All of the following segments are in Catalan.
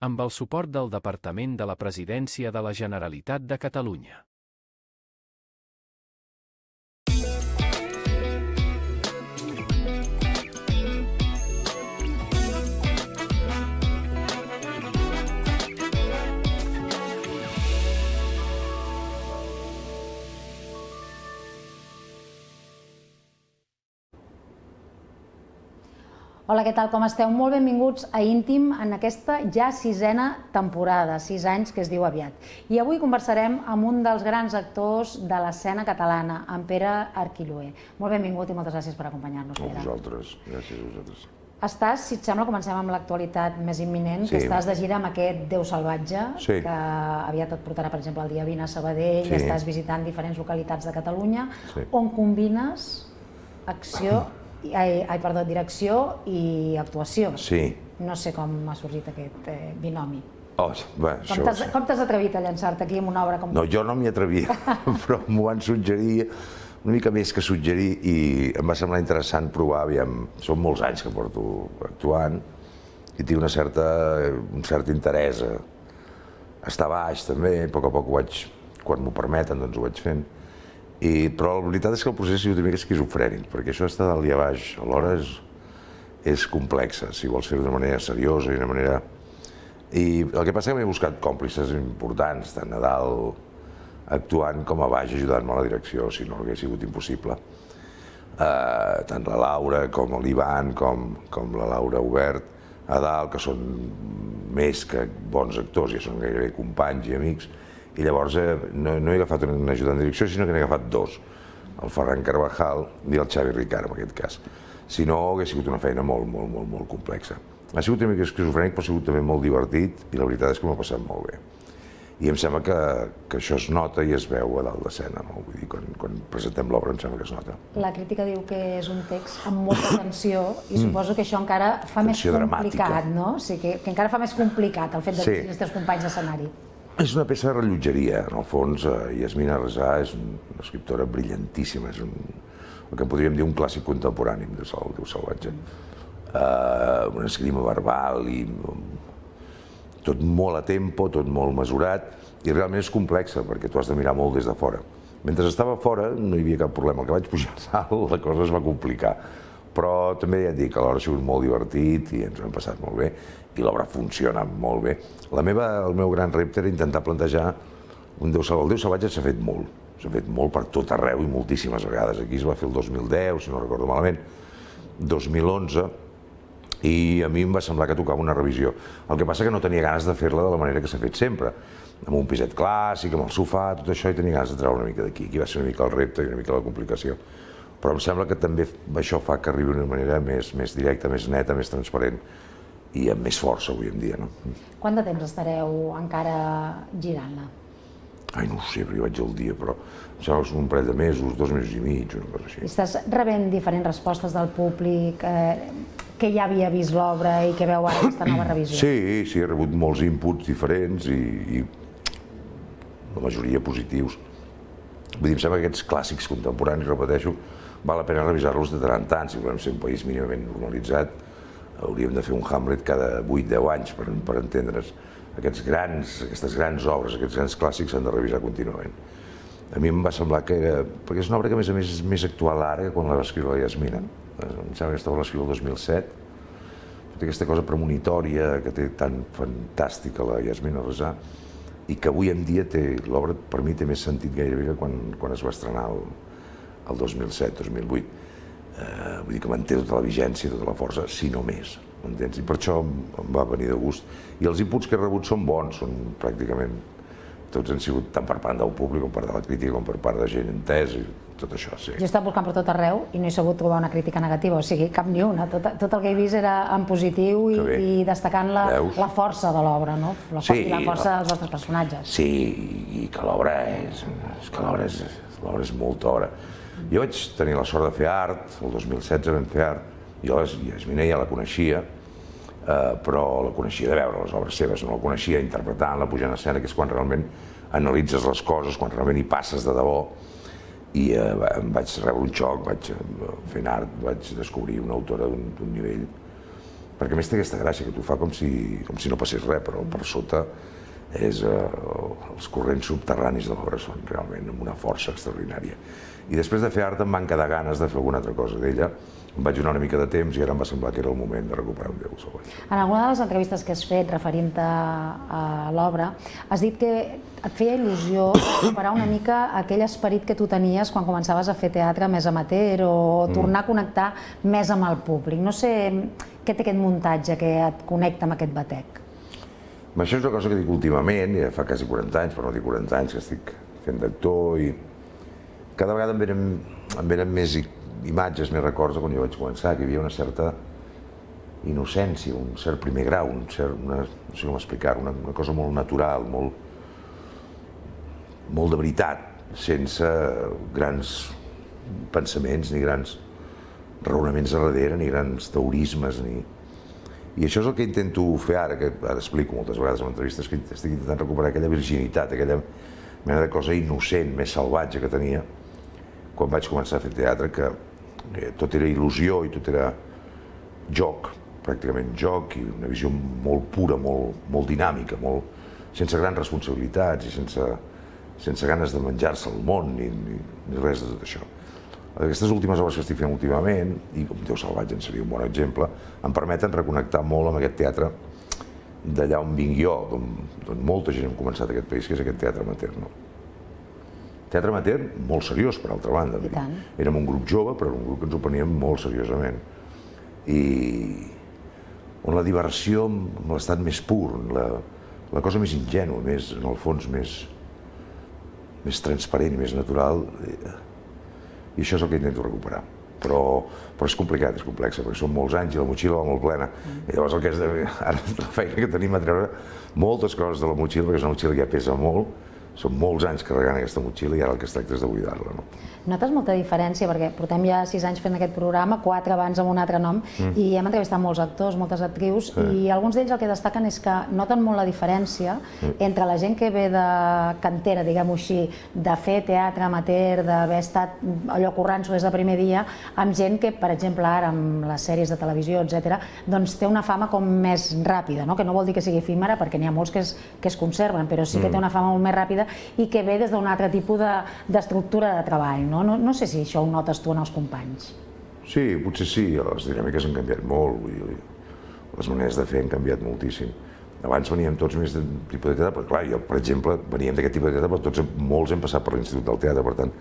amb el suport del Departament de la Presidència de la Generalitat de Catalunya. Hola, què tal? Com esteu? Molt benvinguts a Íntim en aquesta ja 6a temporada, 6 anys que es diu aviat. I avui conversarem amb un dels grans actors de l'escena catalana, en Pere Arquilloé. Molt benvingut i moltes gràcies per acompanyar-nos, Pere. A vosaltres, gràcies a vosaltres. Estàs, si et sembla, comencem amb l'actualitat més imminent, que estàs de gira amb aquest Déu salvatge, que aviat et portarà, per exemple, el dia 20 a Sabadell, i estàs visitant diferents localitats de Catalunya, on combines direcció i actuació. Sí. No sé com m'ha sorgit aquest binomi. Com t'has atrevit a llançar-te aquí en una obra com... No, jo no m'hi atrevia, però m'ho van suggerir, una mica més que suggerir, i em va semblar interessant provar, aviam, són molts anys que porto actuant, i tinc un cert interès a estar baix també, a poc ho vaig, quan m'ho permeten, doncs ho vaig fent. Però la veritat és que el procés ha sigut una mica esquizofrènic, perquè això està dalt i a baix, alhora és complexa, si vols fer-ho d'una manera seriosa i d'una manera... I el que passa és que m'he buscat còmplices importants, tant a dalt actuant com a baix ajudant-me a la direcció, si no hauria sigut impossible. Tant la Laura com l'Ivan, com la Laura Obert a dalt, que són més que bons actors, ja són gairebé companys i amics, i llavors no he agafat un ajudant de direcció, sinó que n'he agafat dos, el Ferran Carvajal i el Xavi Ricard, en aquest cas. Si no, hauria sigut una feina molt complexa. Ha sigut una mica esquizofrènic, però ha sigut també molt divertit, i la veritat és que m'ha passat molt bé. I em sembla que això es nota i es veu a dalt d'escena, no? Vull dir, quan presentem l'obra em sembla que es nota. La crítica diu que és un text amb molta tensió, i suposo que això encara fa més complicat, no? O sigui, que encara fa més complicat el fet de tenir els teus companys d'escenari. És una peça de rellotgeria, en el fons. Yasmina Resà és una escriptora brillantíssima, és el que podríem dir un clàssic contemporani de Déu salvatge. Una esgrima verbal i tot molt a tempo, tot molt mesurat, i realment és complexa perquè tu has de mirar molt des de fora. Mentre estava fora no hi havia cap problema, el que vaig pujar a salt la cosa es va complicar. Però també ja et dic que alhora ha sigut molt divertit i ens ho hem passat molt bé i l'obra funciona molt bé. El meu gran repte era intentar plantejar un Déu salvatge. El Déu salvatge s'ha fet molt per tot arreu i moltíssimes vegades. Aquí es va fer el 2010, si no recordo malament, 2011, i a mi em va semblar que tocava una revisió. El que passa que no tenia ganes de fer-la de la manera que s'ha fet sempre, amb un piset clàssic, amb el sofà, tot això, i tenia ganes de treure una mica d'aquí. Aquí va ser una mica el repte i una mica la complicació. Però em sembla que també això fa que arribi d'una manera més directa, més neta, més transparent i amb més força avui en dia. Quant de temps estareu encara girant-la? Ai, no ho sé, perquè hi vaig al dia, però em sembla que són un parell de mesos, 2 mesos i mig, una cosa així. I estàs rebent diferents respostes del públic que ja havia vist l'obra i que veu ara aquesta nova revisió? Sí, he rebut molts inputs diferents i la majoria positius. Vull dir, em sembla que aquests clàssics contemporanis, repeteixo, val la pena revisar-los de tant en tant. Si volem ser un país mínimament normalitzat, hauríem de fer un Hamlet cada 8-10 anys per entendre's. Aquestes grans obres, aquests grans clàssics s'han de revisar contínuament. A mi em va semblar que era... perquè és una obra que a més a més és més actual ara que quan la va escriure la Yasmina. Em sembla que aquesta obra l'escriu el 2007. Té aquesta cosa premonitòria que té tan fantàstica la Yasmina Resà i que avui en dia l'obra per mi té més sentit gairebé que quan es va estrenar el 2007-2008. Vull dir que manté tota la vigència, tota la força, si no més, m'entens? I per això em va venir de gust. I els inputs que he rebut són bons, són pràcticament tots han sigut tant per part del públic com per part de la crítica com per part de gent entesa i tot això, sí. Jo he estat buscant per tot arreu i no he sabut trobar una crítica negativa, o sigui, cap ni una. Tot el que he vist era en positiu i destacant la força de l'obra, no? I la força dels vostres personatges. Sí, i que l'obra és molta obra. Jo vaig tenir la sort de fer art, el 2016 vam fer art, jo la Yasmina ja la coneixia, però la coneixia de veure les obres seves, no la coneixia interpretant-la, pujant a escena, que és quan realment analitzes les coses, quan realment hi passes de debò, i em vaig rebre un xoc, fent art, vaig descobrir una autora d'un nivell perquè a més té aquesta gràcia que tu fa com si no passés res, però per sota els corrents subterranis de l'obra són realment amb una força extraordinària. I després de fer art em van quedar ganes de fer alguna altra cosa d'ella, em vaig donar una mica de temps i ara em va semblar que era el moment de recuperar un Déu següent. En alguna de les entrevistes que has fet referint-te a l'obra, has dit que et feia il·lusió recuperar una mica aquell esperit que tu tenies quan començaves a fer teatre més amateur o tornar a connectar més amb el públic. No sé què té aquest muntatge que et connecta amb aquest batec. Això és una cosa que dic últimament, ja fa quasi 40 anys, per no dir 40 anys que estic fent d'actor i cada vegada em venen més imatges, més records de quan jo vaig començar, que hi havia una certa innocència, un cert primer grau, no sé com explicar-ho, una cosa molt natural, molt de veritat, sense grans pensaments ni grans raonaments a darrere, ni grans teorismes, I això és el que intento fer ara, que ara explico moltes vegades en entrevistes, que estic intentant recuperar aquella virginitat, aquella mena de cosa innocent, més salvatge que tenia quan vaig començar a fer teatre, que tot era il·lusió i tot era joc, pràcticament joc, i una visió molt pura, molt dinàmica, sense grans responsabilitats i sense ganes de menjar-se el món ni res de tot això. Aquestes últimes obres que estic fent últimament, i com Déu salvatge en seria un bon exemple, em permeten reconnectar molt amb aquest teatre d'allà on vinc jo, d'on molta gent hem començat aquest país, que és aquest teatre amateur. Teatre amateur molt seriós, per altra banda. Érem un grup jove, però un grup que ens ho preníem molt seriosament. I on la diversió, amb l'estat més pur, la cosa més ingènua, en el fons més transparent i més natural, i això és el que intento recuperar. Però és complicat, és complex, perquè són molts anys i la motxilla va molt plena. I llavors ara la feina que tenim a treure moltes coses de la motxilla, perquè és una motxilla que ja pesa molt, són molts anys carregant aquesta motxilla i ara el que es tracta és de buidar-la. Notes molta diferència, perquè portem ja 6 anys fent aquest programa, 4 abans amb un altre nom, i hem entrevistat molts actors, moltes actrius, i alguns d'ells el que destaquen és que noten molt la diferència entre la gent que ve de cantera, diguem-ho així, de fer teatre amateur, d'haver estat allò currant-s'ho des del primer dia, amb gent que, per exemple, ara amb les sèries de televisió, etc., doncs té una fama com més ràpida, que no vol dir que sigui efímera, perquè n'hi ha molts que es conserven, però sí que té una fama molt més ràpida i que ve des d'un altre tipus d'estructura de treball. No sé si això ho notes tu en els companys. Sí, potser sí, les dinàmiques han canviat molt, les maneres de fer han canviat moltíssim. Abans veníem tots més d'un tipus de teatre, però clar, jo, per exemple, veníem d'aquest tipus de teatre, però molts hem passat per l'Institut del Teatre, per tant,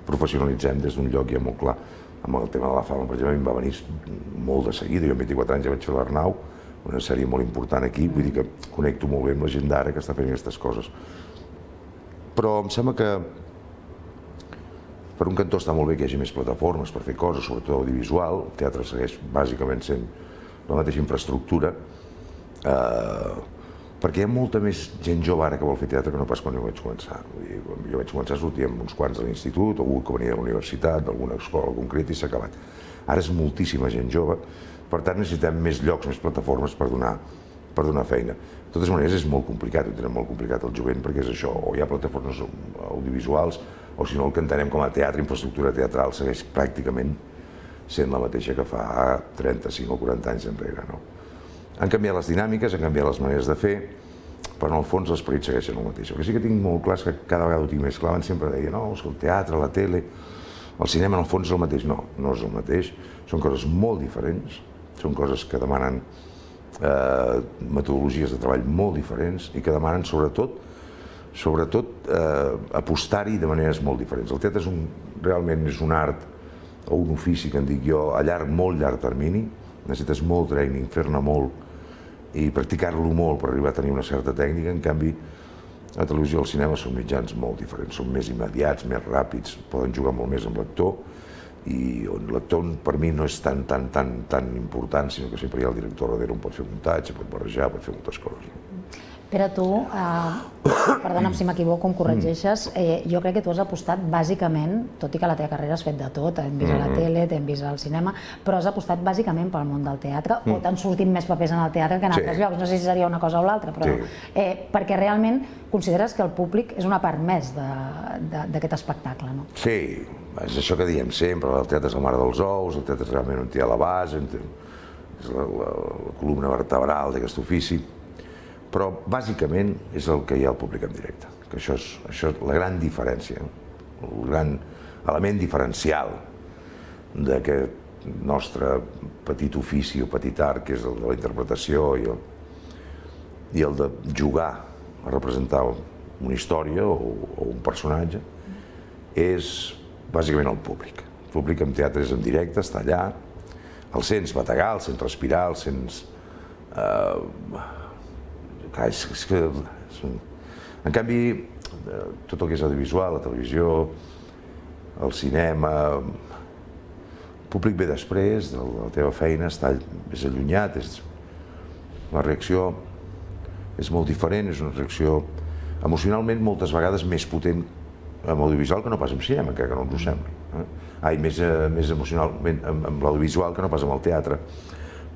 professionalitzem des d'un lloc ja molt clar. Amb el tema de la fama, per exemple, em va venir molt de seguida, jo amb 24 anys ja vaig fer l'Arnau, una sèrie molt important aquí, vull dir que connecto molt bé amb la gent d'ara que està fent aquestes coses. Però em sembla que per un cantó està molt bé que hi hagi més plataformes per fer coses, sobretot audiovisual. El teatre segueix bàsicament sent la mateixa infraestructura, perquè hi ha molta més gent jove ara que vol fer teatre que no pas quan jo vaig començar. Quan jo vaig començar sortíem uns quants de l'institut, algú que venia de la universitat, d'alguna escola concreta i s'ha acabat. Ara és moltíssima gent jove, per tant necessitem més llocs, més plataformes per donar feina. De totes maneres és molt complicat, ho tenen molt complicat el jovent, perquè és això, o hi ha plataformes audiovisuals, o si no el que entenem com a teatre, infraestructura teatral, segueix pràcticament sent la mateixa que fa 35 o 40 anys enrere. Han canviat les dinàmiques, han canviat les maneres de fer, però en el fons l'esperit segueix sent el mateix. El que sí que tinc molt clar és que cada vegada ho tinc més clar, abans sempre deia, no, el teatre, la tele, el cinema en el fons és el mateix. No, no és el mateix, són coses molt diferents, són coses que demanen metodologies de treball molt diferents i que demanen sobretot apostar-hi de maneres molt diferents. El teatre realment és un art o un ofici, que en dic jo, a molt llarg termini. Necessites molt training, fer-ne molt i practicar-lo molt per arribar a tenir una certa tècnica. En canvi, la televisió i el cinema són mitjans molt diferents, són més immediats, més ràpids, poden jugar molt més amb l'actor, i on l'actor per mi no és tan important, sinó que sempre hi ha el director darrere, on pot fer muntatge, pot barrejar, pot fer moltes coses. Pere, tu, perdona'm si m'equivoco, em corregeixes, jo crec que tu has apostat bàsicament, tot i que la teva carrera has fet de tot, hem vist a la tele, t'hem vist al cinema, però has apostat bàsicament pel món del teatre, o t'han sortit més papers en el teatre que en altres llocs, no sé si seria una cosa o l'altra, però perquè realment consideres que el públic és una part més d'aquest espectacle, no? Sí, és això que diem sempre, el teatre és la mare dels ous, el teatre és realment on hi ha la base, és la columna vertebral d'aquest ofici, però bàsicament és el que hi ha al públic en directe, que això és la gran diferència, el gran element diferencial d'aquest nostre petit ofici o petit art, que és el de la interpretació i el de jugar a representar una història o un personatge, és bàsicament el públic. El públic en teatre és en directe, està allà, el sents bategar, el sents respirar, el sents... En canvi, tot el que és audiovisual, la televisió, el cinema, el públic ve després de la teva feina, és allunyat, la reacció és molt diferent, és una reacció emocionalment moltes vegades més potent amb audiovisual que no pas amb cinema, encara que no ens ho sembli. Més emocionalment amb l'audiovisual que no pas amb el teatre.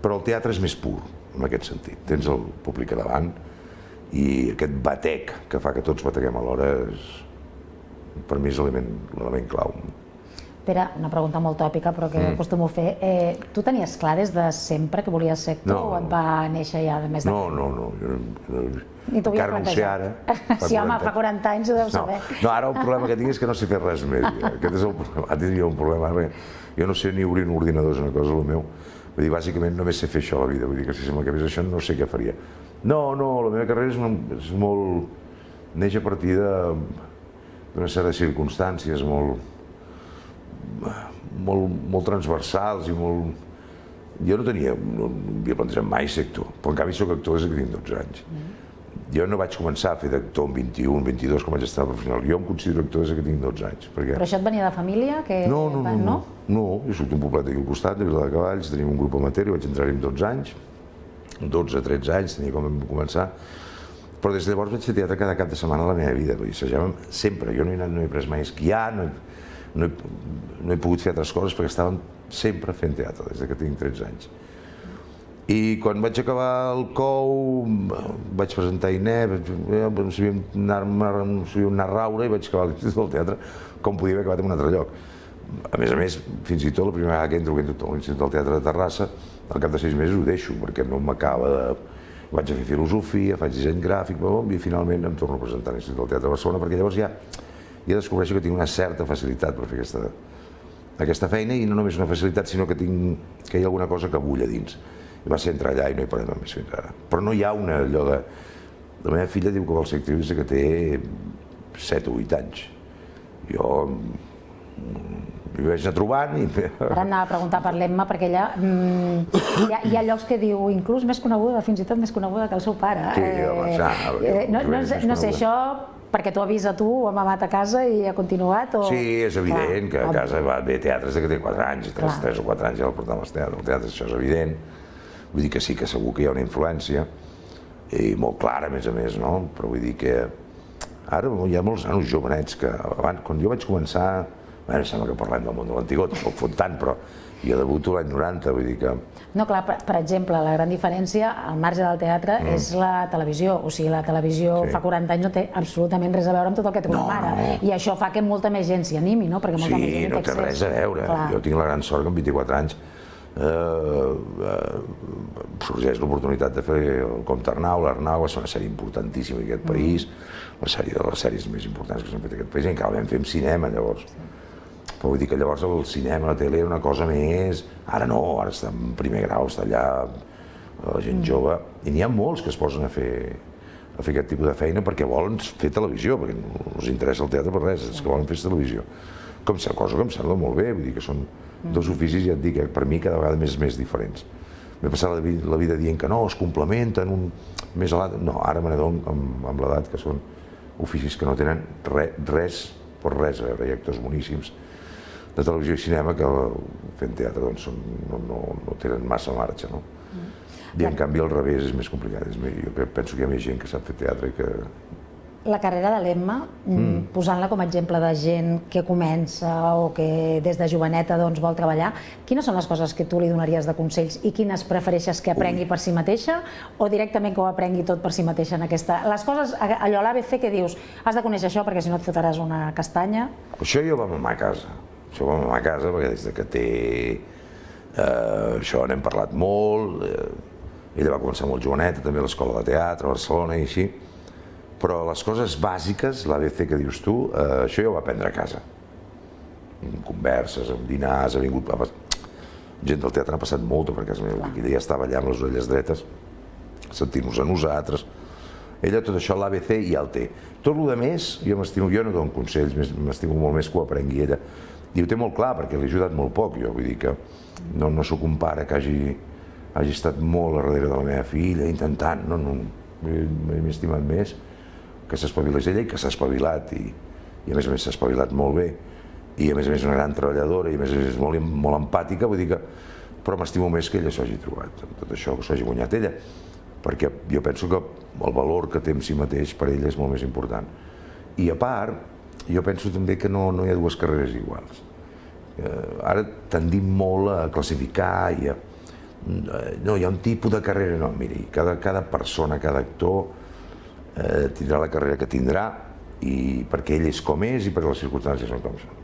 Però el teatre és més pur, en aquest sentit. Tens el públic a davant i aquest batec que fa que tots bateguem alhora per mi és l'element clau. Pere, una pregunta molt tòpica, però que acostumo a fer. Tu tenies clar des de sempre que volies ser actor o et va néixer ja de més de... No. Ni t'ho havia encara no ho sé ara. Sí, home, fa 40 anys ho deus saber. No, ara el problema que tinc és que no sé fer res més. Aquest és el problema. Ara tindria un problema. Jo no sé ni obrir un ordinador, és una cosa el meu. Vull dir, bàsicament només sé fer això a la vida. Vull dir que si m'acabés això no sé què faria. No, la meva carrera és molt... neix a partir d'una sèrie de circumstàncies molt transversals i molt... Jo no havia plantejat mai ser actor, però en canvi soc actor des que tinc 12 anys. Jo no vaig començar a fer d'actor amb 21, 22, com vaig estar professional. Jo em considero actor des que tinc 12 anys. Però això et venia de família? No, jo soc d'un poblet aquí al costat, de Viladecavalls, tenim un grup amateur i vaig entrar-hi amb 12 anys, 12-13 anys, tenia com vam començar. Però des de llavors vaig fer teatre cada cap de setmana de la meva vida, assajàvem sempre. Jo no he pres mai esquiar, no he pogut fer altres coses perquè estàvem sempre fent teatre, des que tinc 13 anys. I quan vaig acabar el COU, vaig presentar INEP, no sabia anar a raure i vaig acabar l'Institut del Teatre, com podia haver acabat en un altre lloc. A més, fins i tot la primera vegada que entro a l'Institut del Teatre de Terrassa, al cap de 6 mesos ho deixo, perquè no m'acaba de... Vaig a fer filosofia, faig disseny gràfic, i finalment em torno a presentar a l'Institut del Teatre de Barcelona, perquè llavors ja descobreixo que tinc una certa facilitat per fer aquesta feina, i no només una facilitat, sinó que hi ha alguna cosa que bull a dins. I va ser entrar allà i no he parat més fins ara. Però no hi ha allò de... La meva filla diu que vol ser actriu des que té 7 o 8 anys. Jo m'hi vaig anar trobant i... Ara anava a preguntar per l'Emma, perquè ella... Hi ha llocs que diu inclús més coneguda, fins i tot més coneguda que el seu pare. No sé, això perquè t'ho avisa tu, ho ha mamat a casa i ha continuat? Sí, és evident que a casa va bé teatre des que té 4 anys, 3 o 4 anys ja el portava al teatre, això és evident. Vull dir que sí que segur que hi ha una influència, i molt clara a més, no? Però vull dir que ara hi ha molts nanos jovenets que abans, quan jo vaig començar, bueno, sembla que parlem del món de l'antigot, tampoc fot tant, però jo debuto l'any 90, vull dir que... No, clar, per exemple, la gran diferència, al marge del teatre, és la televisió. O sigui, la televisió fa 40 anys no té absolutament res a veure amb tot el que trobem ara. I això fa que molta més gent s'hi animi, no? Perquè molta més gent sí, no té res a veure. Jo tinc la gran sort que amb 24 anys sorgeix l'oportunitat de fer el Comte Arnau. L'Arnau va ser una sèrie importantíssima en aquest país, la sèrie de les sèries més importants que s'han fet en aquest país, i encara vam fer amb cinema, llavors. Però vull dir que llavors el cinema, la tele era una cosa més... Ara no, ara està en primer grau, està allà la gent jove. I n'hi ha molts que es posen a fer aquest tipus de feina perquè volen fer televisió, perquè no els interessa el teatre per res, és que volen fer televisió. Cosa que em sembla molt bé, vull dir que són dos oficis, ja et dic, per mi cada vegada més diferents. M'he passat la vida dient que no, es complementen, més a l'edat... No, ara me n'adono amb l'edat que són oficis que no tenen res a veure, hi ha actors boníssims de televisió i cinema que fent teatre no tenen massa marxa, no? I en canvi al revés és més complicat, jo penso que hi ha més gent que sap fer teatre que... La carrera de l'Emma, posant-la com a exemple de gent que comença o que des de joveneta vol treballar, quines són les coses que tu li donaries de consells i quines prefereixes que aprengui per si mateixa o directament que ho aprengui tot per si mateixa en aquesta... Les coses, allò a l'ABC que dius, has de conèixer això perquè si no et fotràs una castanya... Això jo va mamar a casa. Això va mamar a casa perquè des que té Això n'hem parlat molt, ella va començar molt joveneta, també a l'escola de teatre a Barcelona i així, però les coses bàsiques, l'ABC que dius tu, això ja ho va aprendre a casa. En converses, en dinars, ha vingut... Gent del teatre n'ha passat molta per casa meva, ella ja estava allà amb les orelles dretes, sentint-nos a nosaltres. Ella tot això, l'ABC, ja el té. Tot el que més, jo no dono consells, m'estimo molt més que ho aprengui ella. I ho té molt clar, perquè li he ajudat molt poc, jo. Vull dir que no sóc un pare que hagi estat molt a darrere de la meva filla, intentant, m'he estimat més que s'espavilés ella i que s'ha espavilat, i a més s'ha espavilat molt bé, i a més una gran treballadora, i a més molt empàtica, vull dir que... Però m'estimo més que ella s'ho hagi trobat, amb tot això, que s'ho hagi guanyat ella, perquè jo penso que el valor que té en si mateix per ella és molt més important. I a part, jo penso també que no hi ha dues carreres iguals. Ara tendim molt a classificar i a... No, hi ha un tipus de carrera, no, miri, cada persona, cada actor tindrà la carrera que tindrà perquè ell és com és i perquè les circumstàncies són com són.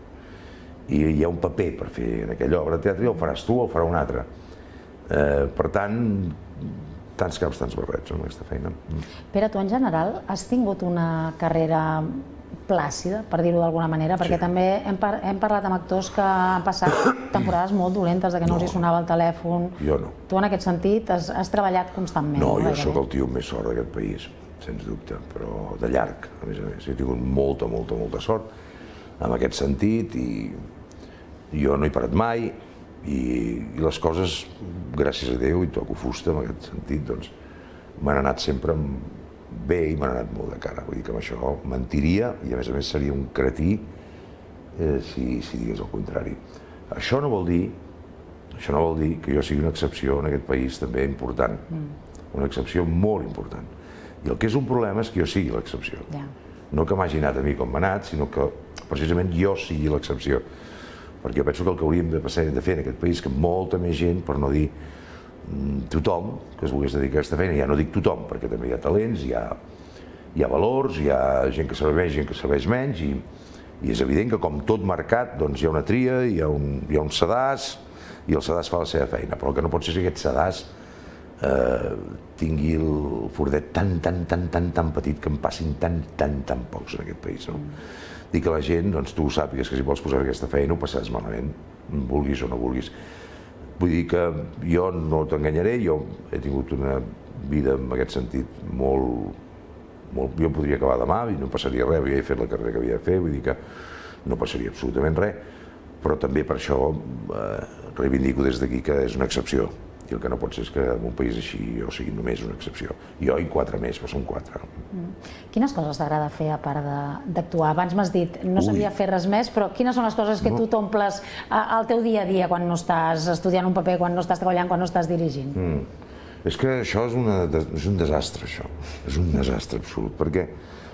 I hi ha un paper per fer en aquella obra de teatre i el faràs tu o el farà un altre. Per tant, tants caps, tants barrets amb aquesta feina. Pere, tu en general has tingut una carrera plàcida, per dir-ho d'alguna manera, perquè també hem parlat amb actors que han passat temporades molt dolentes, que no els hi sonava el telèfon. Jo no. Tu en aquest sentit has treballat constantment. No, jo sóc el tio més sort d'aquest país, sens dubte, però de llarg, a més a més. He tingut molta sort en aquest sentit i jo no he parat mai i les coses, gràcies a Déu, i toco fusta en aquest sentit, doncs m'han anat sempre bé i m'han anat molt de cara. Vull dir que amb això mentiria i a més seria un cretí si digués el contrari. Això no vol dir que jo sigui una excepció en aquest país també important, una excepció molt important. I el que és un problema és que jo sigui l'excepció. No que m'hagi anat a mi com m'ha anat, sinó que precisament jo sigui l'excepció. Perquè jo penso que el que hauríem de fer en aquest país, que molta més gent, per no dir tothom, que es volgués dedicar a aquesta feina, ja no dic tothom, perquè també hi ha talents, hi ha valors, hi ha gent que serveix, gent que serveix menys, i és evident que com tot mercat hi ha una tria, hi ha un sedàs, i el sedàs fa la seva feina, però el que no pot ser és que aquest sedàs tingui el fordet tan petit que en passin tan pocs en aquest país. I que la gent, tu ho sàpigues, que si vols posar aquesta feina ho passaràs malament, vulguis o no vulguis. Vull dir que jo no t'enganyaré, jo he tingut una vida en aquest sentit molt... Jo podria acabar demà i no passaria res, ja he fet la carrera que havia de fer, vull dir que no passaria absolutament res, però també per això reivindico des d'aquí que és una excepció. I el que no pot ser és que en un país així jo sigui només una excepció. Jo i 4 més, però són 4. Quines coses t'agrada fer a part d'actuar? Abans m'has dit, no sabia fer res més, però quines són les coses que tu t'omples al teu dia a dia quan no estàs estudiant un paper, quan no estàs treballant, quan no estàs dirigint? És que això és un desastre, això. És un desastre absolut, perquè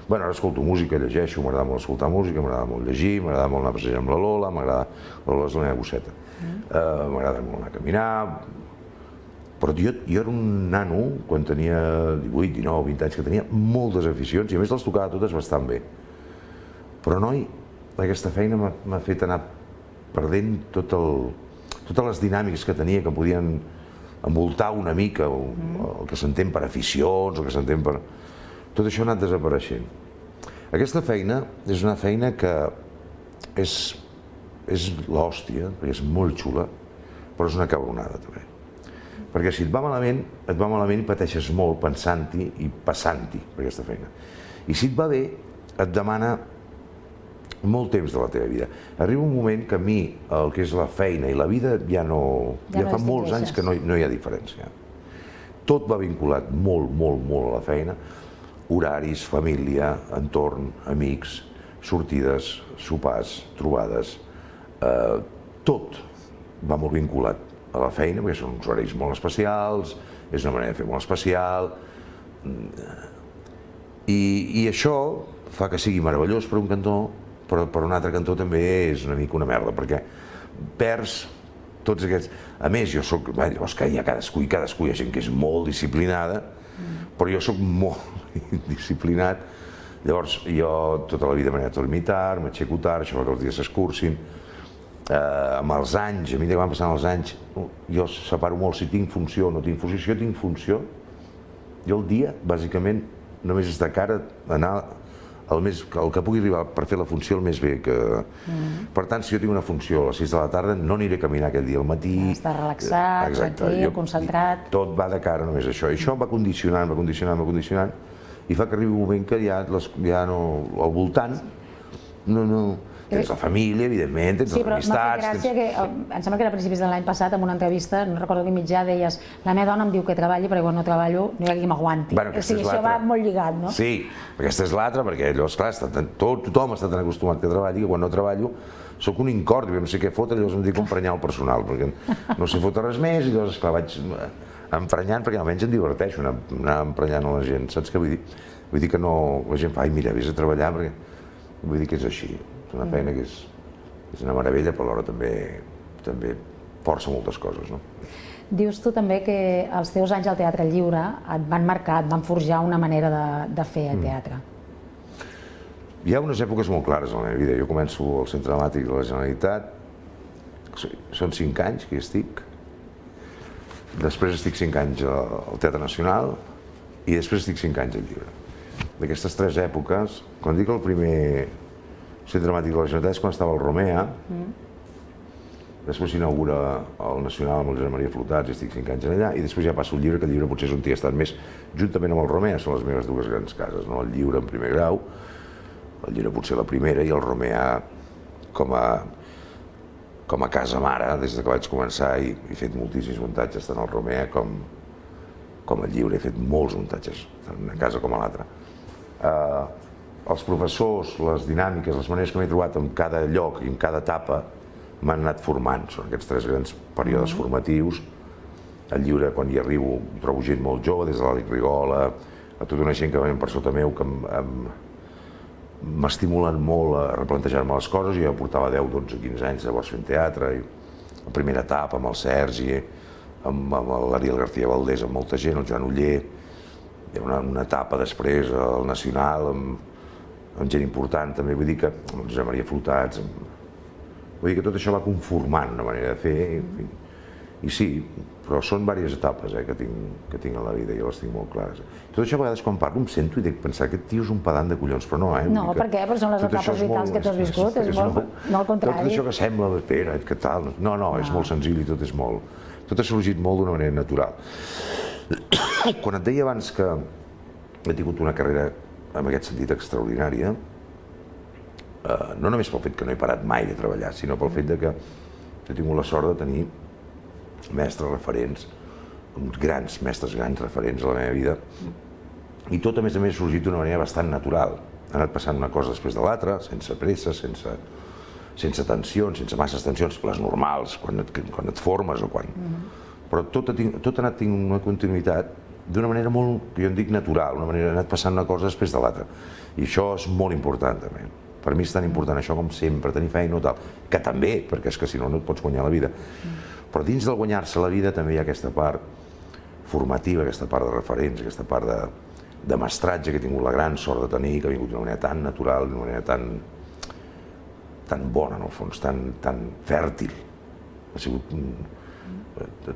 ara escolto música, llegeixo, m'agrada molt escoltar música, m'agrada molt llegir, m'agrada molt anar a passejar amb la Lola, la Lola és la meva gosseta. M'agrada molt anar a caminar. Però jo era un nano, quan tenia 18, 19, 20 anys, que tenia moltes aficions i a més les tocava totes bastant bé. Però, noi, aquesta feina m'ha fet anar perdent totes les dinàmiques que tenia, que podien envoltar una mica el que s'entén per aficions, el que s'entén per... Tot això ha anat desapareixent. Aquesta feina és una feina que és l'hòstia, perquè és molt xula, però és una cabronada també. Perquè si et va malament i pateixes molt pensant-hi i passant-hi per aquesta feina. I si et va bé, et demana molt temps de la teva vida. Arriba un moment que a mi el que és la feina i la vida ja fa molts anys que no hi ha diferència. Tot va vinculat molt a la feina, horaris, família, entorn, amics, sortides, sopars, trobades, tot va molt vinculat a la feina, perquè són uns horaris molt especials, és una manera de fer molt especial, i això fa que sigui meravellós per un cantó, però per un altre cantó també és una mica una merda, perquè perds tots aquests... A més, jo soc... Llavors que hi ha cadascú, hi ha gent que és molt disciplinada, però jo soc molt indisciplinat, llavors jo tota la vida m'he anat a dormir tard, m'aixeco tard, això fa que els dies s'escurcin, amb els anys, a mi que van passant els anys, jo separo molt si tinc funció o no tinc funció. Si jo tinc funció, jo el dia, bàsicament, només és de cara a anar el que pugui arribar per fer la funció el més bé. Per tant, si jo tinc una funció a les 6 de la tarda, no aniré a caminar aquest dia al matí. Estàs relaxat, tranquil, concentrat. Tot va de cara només a això. I això em va condicionant, i fa que arribi un moment que ja no, al voltant, tens la família, evidentment, tens les amistats... Sí, però m'ha fet gràcia que, em sembla que era a principis de l'any passat, en una entrevista, no recordo quin mitjà, deies la meva dona em diu que treballi, però quan no treballo no hi ha qui m'aguanti. O sigui, això va molt lligat, no? Sí, aquesta és l'altra, perquè allò, esclar, tothom està tan acostumat que treballi que quan no treballo soc un incòrt, no sé què fotre, llavors em dic emprenyar el personal, perquè no sé fotre res més, i llavors, esclar, vaig emprenyant, perquè almenys em diverteixo anar emprenyant a la gent, saps què vull dir? Vull dir que no, la gent fa, ai, mira, vés a treballar, perquè vull dir que és així. És una feina que és una meravella, però alhora també força moltes coses, no? Dius tu també que els teus anys al Teatre Lliure et van marcar, et van forjar una manera de fer teatre. Hi ha unes èpoques molt clares a la meva vida. Jo començo al Centre Dramàtic de la Generalitat, són 5 anys que hi estic, després estic 5 anys al Teatre Nacional i després estic 5 anys al Lliure. D'aquestes 3 èpoques, quan dic el primer Centre Dramàtic de la Generalitat és quan estava al Romea, després s'inaugura el Nacional amb el Josep Maria Flotats i estic 5 anys allà, i després ja passo al Lliure, que el Lliure potser és on hi he estat més, juntament amb el Romea, són les meves 2 grans cases, no? El Lliure en primer grau, el Lliure potser la primera, i el Romea com a casa mare, des que vaig començar, i he fet moltíssims muntatges, tant al Romea com al Lliure, he fet molts muntatges, tant una casa com a l'altra. Els professors, les dinàmiques, les maneres que m'he trobat en cada lloc i en cada etapa m'han anat formant. Són aquests 3 grans períodes formatius. Al Lliure, quan hi arribo, trobo gent molt jove, des de l'Àlex Rigola, a tota una gent que veiem per sota meu, que m'estimulen molt a replantejar-me les coses. Jo ja portava 10, 12, 15 anys llavors fent teatre, i la primera etapa amb el Sergi, amb l'Ariel García Valdés, amb molta gent, el Joan Oller, hi ha una etapa després al Nacional, amb gent important també, vull dir que amb el Josep Maria Flotats, vull dir que tot això va conformant una manera de fer, i sí, però són diverses etapes que tinc a la vida, jo les tinc molt clares. Tot això a vegades quan parlo em sento i dic pensar que aquest tio és un pedant de collons, però no, No, per què? Però són les etapes vitals que tu has viscut, no al contrari. Tot això que sembla, espera, que tal, no, és molt senzill i tot ha sorgit molt d'una manera natural. Quan et deia abans que he tingut una carrera en aquest sentit extraordinària, no només pel fet que no he parat mai de treballar, sinó pel fet que he tingut la sort de tenir mestres referents, uns grans mestres grans referents a la meva vida, i tot a més ha sorgit d'una manera bastant natural. Ha anat passant una cosa després de l'altra, sense pressa, sense tensions, sense masses tensions, les normals, quan et formes o quan... Però tot ha anat tenint una continuïtat d'una manera molt, que jo en dic natural, una manera ha anat passant una cosa després de l'altra. I això és molt important també. Per mi és tan important això com sempre, tenir feina o tal, que també, perquè és que si no, no et pots guanyar la vida. Però dins del guanyar-se la vida també hi ha aquesta part formativa, aquesta part de referents, aquesta part de mestratge que he tingut la gran sort de tenir, que ha vingut d'una manera tan natural, d'una manera tan bona, en el fons, tan fèrtil. Ha sigut...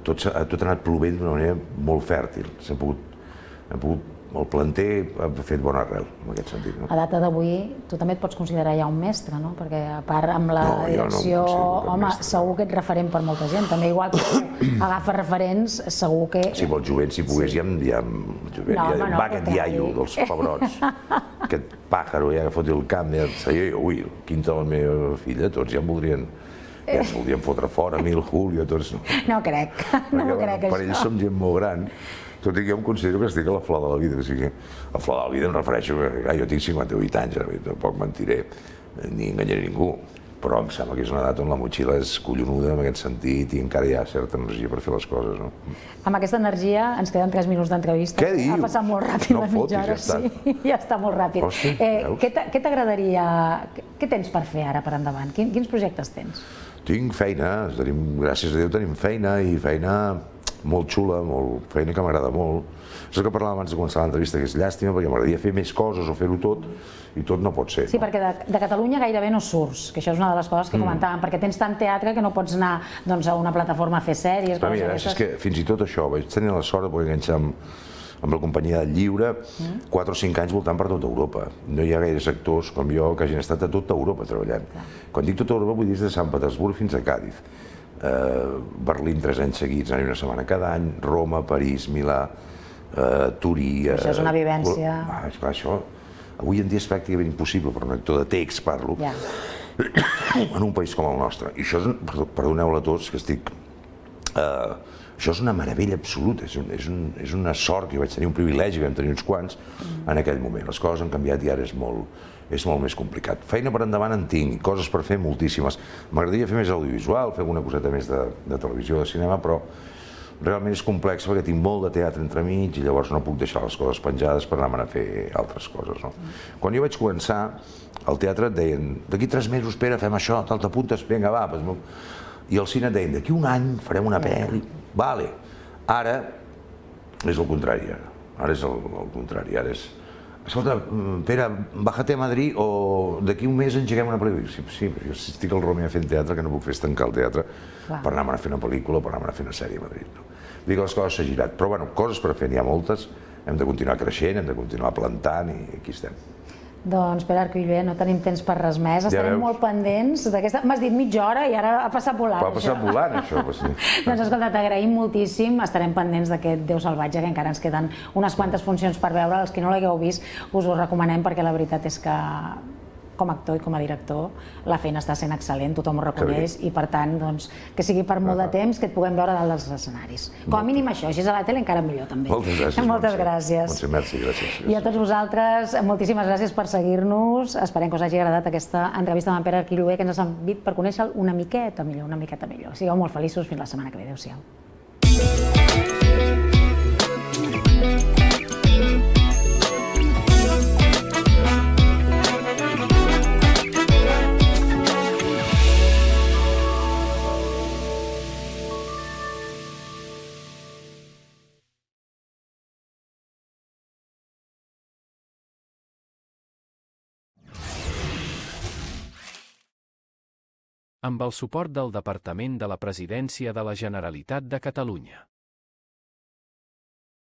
Tot ha anat plovent d'una manera molt fèrtil. El planter ha fet bona arrel, en aquest sentit. A data d'avui, tu també et pots considerar ja un mestre, no? Perquè a part amb la direcció, home, segur que ets referent per molta gent. També igual que agafes referents, segur que... Sí, pel jovent, si pogués, ja em va aquest iaio dels pebrots, aquest pàjaro ja que fot el camp, ui, el quinta de la meva filla, tots ja em voldrien... Ja ens voldríem fotre fora, a mi, el Julio, tots... No crec, no crec, això. Per ells som gent molt gran, tot i que jo em considero que estic a la flor de la vida. O sigui, a la flor de la vida em refereixo que jo tinc 58 anys, tampoc mentiré, ni enganyaré ningú. Però em sembla que és una edat on la motxilla és collonuda en aquest sentit i encara hi ha certa energia per fer les coses, no? Amb aquesta energia ens queden 3 minuts d'entrevista. Què dius? Ha passat molt ràpid la mitja hora, sí, ja està molt ràpid. Què t'agradaria, què tens per fer ara per endavant? Quins projectes tens? Tinc feina, gràcies a Déu tenim feina i feina molt xula, feina que m'agrada molt. És el que parlàvem abans de començar l'entrevista, que és llàstima, perquè m'agradaria fer més coses o fer-ho tot, i tot no pot ser. Sí, perquè de Catalunya gairebé no surts, que això és una de les coses que comentàvem, perquè tens tant teatre que no pots anar a una plataforma a fer sèries. A mi, és que fins i tot això, vaig tenir la sort de poder enganxar amb la companyia del Lliure 4 o 5 anys voltant per tota Europa. No hi ha gaires actors com jo que hagin estat a tota Europa treballant. Quan dic tota Europa vull dir des de Sant Petersburg fins a Càdiz. Berlín 3 anys seguits, anar una setmana cada any, Roma, París, Milà, Turí... Això és una vivència... Esclar, això avui en dia és pràcticament impossible per un actor de text, parlo, en un país com el nostre. I això, perdoneu-la tots, que estic... Això és una meravella absoluta, és una sort que vaig tenir, un privilegi, vam tenir uns quants en aquell moment. Les coses han canviat i ara és molt més complicat. Feina per endavant en tinc, coses per fer moltíssimes. M'agradaria fer més audiovisual, fer alguna coseta més de televisió, de cinema, però realment és complex perquè tinc molt de teatre entremig i llavors no puc deixar les coses penjades per anar a fer altres coses. Quan jo vaig començar, al teatre et deien d'aquí 3 mesos, espera, fem això, t'apuntes, vinga, va. I al cine et deien d'aquí un any farem una pel·li. Vale. Ara és el contrari, ara és el contrari, ara és... Escolta, Pere, bájate a Madrid o d'aquí un mes engeguem una pel·lícula. Sí, però jo estic al Romea fent teatre, que no puc fer és tancar el teatre per anar a fer una pel·lícula o per anar a fer una sèrie a Madrid. Vull dir que les coses s'han girat, però bueno, coses per fer n'hi ha moltes, hem de continuar creixent, hem de continuar plantant i aquí estem. Doncs, Pere Arquiller, no tenim temps per res més, estarem molt pendents d'aquesta... M'has dit mitja hora i ara ha passat volant, això. Ha passat volant, això. Doncs escolta, t'agraïm moltíssim, estarem pendents d'aquest Déu salvatge, que encara ens queden unes quantes funcions per veure, els que no l'hagueu vist us ho recomanem perquè la veritat és que com a actor i com a director la feina està sent excel·lent, tothom ho reconeix i per tant, doncs, que sigui per molt de temps que et puguem veure dalt dels escenaris. Com a mínim això, així a la tele encara millor també. Moltes gràcies. Moltes gràcies. Montse, merci, gràcies. I a tots vosaltres, moltíssimes gràcies per seguir-nos. Esperem que us hagi agradat aquesta entrevista amb en Pere Arquiller, que ens ha servit per conèixer-lo una miqueta millor. Sigueu molt feliços, fins la setmana que ve. Adéu-siau. Amb el suport del Departament de la Presidència de la Generalitat de Catalunya.